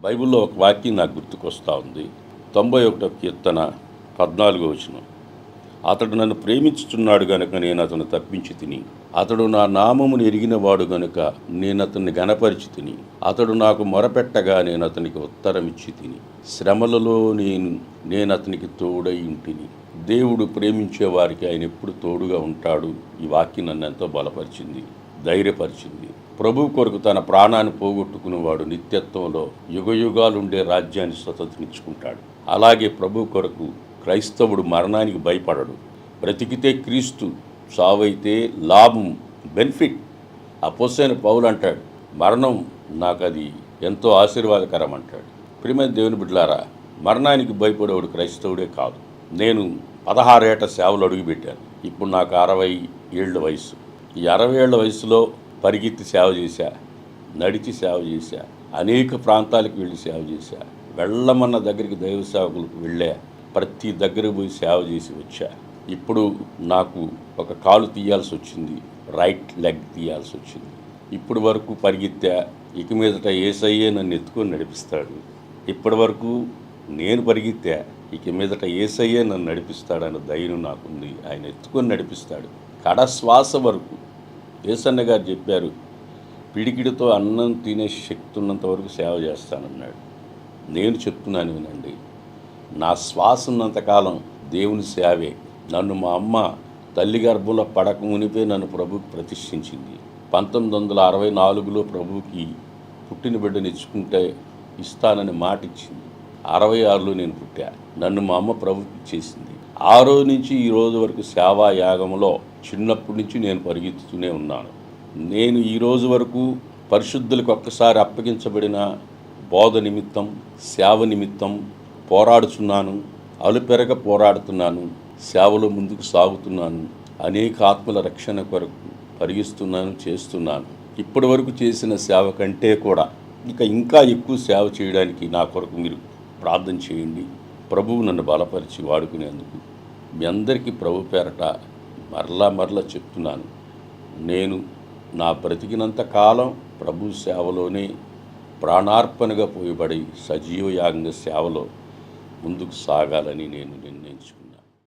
బైబిల్లో ఒక వాక్యం నాకు గుర్తుకొస్తూ ఉంది. 91వ కీర్తన 14వ వచనం. అతడు నన్ను ప్రేమించుచున్నాడు గనుక నేను అతను తప్పించి తిని, అతడు నా నామమును ఎరిగినవాడు గనుక నేను అతన్ని గనపరిచి తిని, అతడు నాకు మొరపెట్టగా నేను అతనికి ఉత్తరం ఇచ్చి తిని, శ్రమలలో నేను అతనికి తోడై ఉంటిని. దేవుడు ప్రేమించే వారికి ఆయన ఎప్పుడు తోడుగా ఉంటాడు. ఈ వాక్యం నన్ను ఎంతో బలపరిచింది, ధైర్యపరిచింది. ప్రభు కొరకు తన ప్రాణాన్ని పోగొట్టుకునేవాడు నిత్యత్వంలో యుగయుగాలుండే రాజ్యాన్ని స్వతంత్రించుకుంటాడు. అలాగే ప్రభు కొరకు క్రైస్తవుడు మరణానికి భయపడడు. బ్రతికితే క్రీస్తు, సావైతే లాభం, బెనిఫిట్. అపోస్తలుడైన పౌలు అంటాడు, మరణం నాకు అది ఎంతో ఆశీర్వాదకరం అంటాడు. ప్రియమైన దేవుని బిడ్డలారా, మరణానికి భయపడేవాడు క్రైస్తవుడే కాదు. నేను 16 ఏట సేవలు అడుగుపెట్టాను. ఇప్పుడు నాకు 60 ఏళ్ల వయసు. ఈ 60 ఏళ్ల వయసులో పరిగెత్తి సేవ చేశా, నడిచి సేవ చేశా, అనేక ప్రాంతాలకు వెళ్ళి సేవ చేశా. వెళ్ళమన్న దగ్గరికి దైవ సేవకులకు వెళ్ళా, ప్రతి దగ్గరకు పోయి సేవ చేసి వచ్చా. ఇప్పుడు నాకు ఒక కాలు తీయాల్సి వచ్చింది, రైట్ లెగ్ తీయాల్సి వచ్చింది. ఇప్పటి వరకు పరిగెత్తా, ఇక మీదట యేసయ్యే నన్ను ఎత్తుకొని నడిపిస్తాడు. ఇప్పటి వరకు నేను పరిగెత్తా, ఇక మీదట యేసయ్యే నన్ను నడిపిస్తాడన్న ధైర్యం నాకుంది. ఆయన ఎత్తుకొని నడిపిస్తాడు. కడశ్వాస వరకు యేసన్న గారు చెప్పారు, పిడికిడితో అన్నం తినే శక్తి ఉన్నంత వరకు సేవ చేస్తానన్నాడు. నేను చెప్తున్నాను వినండి, నా శ్వాస ఉన్నంతకాలం దేవుని సేవే. నన్ను మా అమ్మ తల్లి గర్భంలో పడక మునిపే నన్ను ప్రభువుకి ప్రతిష్ఠించింది. 1964లో ప్రభువుకి పుట్టిన బిడ్డను ఇస్తానని మాట ఇచ్చింది. 66లో నేను పుట్టా. నన్ను మా అమ్మ ప్రభువుకి ఇచ్చేసింది. ఆ రోజు నుంచి ఈ రోజు వరకు సేవా యాగంలో చిన్నప్పటి నుంచి నేను పరిగెత్తుతూనే ఉన్నాను. నేను ఈ రోజు వరకు పరిశుద్ధులకు ఒక్కసారి అప్పగించబడిన బోధ నిమిత్తం, సేవ నిమిత్తం పోరాడుతున్నాను. అలుపెరగ పోరాడుతున్నాను. సేవలో ముందుకు సాగుతున్నాను. అనేక ఆత్మల రక్షణ కొరకు పరిగిస్తున్నాను, చేస్తున్నాను. ఇప్పటి వరకు చేసిన సేవ కంటే కూడా ఇంకా ఎక్కువ సేవ చేయడానికి నా కొరకు మీరు ప్రార్థన చేయండి. ప్రభువు నన్ను బలపరిచి వాడుకునేందుకు మీ అందరికీ ప్రభు పేరట మరలా చెప్తున్నాను. నేను నా బ్రతికినంత కాలం ప్రభు సేవలోనే ప్రాణార్పణగా పోయబడి సజీవ యాగంగా సేవలో ముందుకు సాగాలని నేను నిర్ణయించుకున్నాను.